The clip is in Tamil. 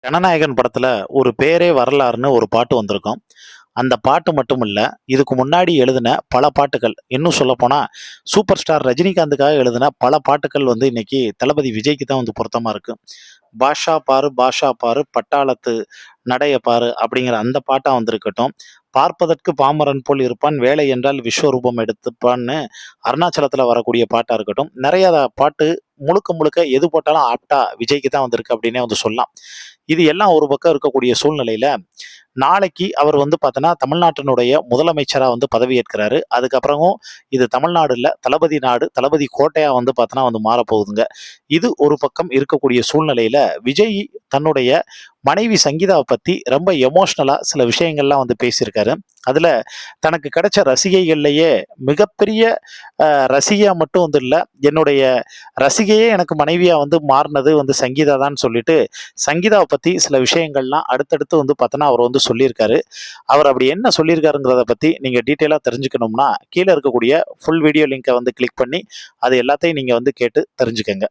ஜனநாயகன் படத்துல ஒரு பேரே வரலாறுன்னு ஒரு பாட்டு வந்திருக்கும். அந்த பாட்டு மட்டும் இல்ல, இதுக்கு முன்னாடி எழுதின பல பாட்டுகள், இன்னும் சொல்லப்போனா சூப்பர் ஸ்டார் ரஜினிகாந்துக்காக எழுதின பல பாட்டுகள் வந்து இன்னைக்கு தளபதி விஜய்க்கு தான் வந்து பொருத்தமா இருக்கு. பாஷா பாரு பாஷா பாரு பட்டாளத்து நடைய பாரு அப்படிங்கிற அந்த பாட்டா வந்திருக்கட்டும். பார்ப்பதற்கு பாமரன் போல் இருப்பான், வேலை என்றால் விஸ்வரூபம் எடுத்துப்பான்னு அருணாச்சலத்துல வரக்கூடிய பாட்டா இருக்கட்டும். நிறைய பாட்டு முழுக்க முழுக்க எது போட்டாலும் ஆப்டா விஜய்க்கு தான் வந்திருக்கு அப்படின்னே வந்து சொல்லலாம். இது எல்லாம் ஒரு பக்கம் இருக்கக்கூடிய சூழ்நிலையில, நாளைக்கு அவர் வந்து பார்த்தோன்னா, தமிழ்நாட்டினுடைய முதலமைச்சரா வந்து பதவியேற்கிறாரு. அதுக்கப்புறமும் இது தமிழ்நாடு இல்ல, தளபதி நாடு, தளபதி கோட்டையா வந்து பார்த்தோன்னா வந்து மாறப்போகுதுங்க. இது ஒரு பக்கம் இருக்கக்கூடிய சூழ்நிலையில, விஜய் தன்னுடைய மனைவி சங்கீதாவ பத்தி ரொம்ப எமோஷனலா சில விஷயங்கள்லாம் வந்து பேசியிருக்காரு. அதுல தனக்கு கிடைச்ச ரசிகைகள்லயே மிகப்பெரிய ரசிகையா மட்டும் வந்து இல்ல, என்னுடைய ரசிகையே எனக்கு மனைவியா வந்து மாறுனது வந்து சங்கீதா தான் சொல்லிட்டு, சங்கீதாவ பத்தி சில விஷயங்கள்லாம் அடுத்தடுத்து வந்து பார்த்தோன்னா, அவர் வந்து சொல்லியிருக்காரு. அவர் அப்படி என்ன சொல்லியிருக்காருங்கிறத பத்தி நீங்க டீட்டெயிலா தெரிஞ்சுக்கணும்னா, கீழ இருக்கக்கூடிய ஃபுல் வீடியோ லிங்க வந்து கிளிக் பண்ணி, அது எல்லாத்தையும் நீங்க வந்து கேட்டு தெரிஞ்சுக்கங்க.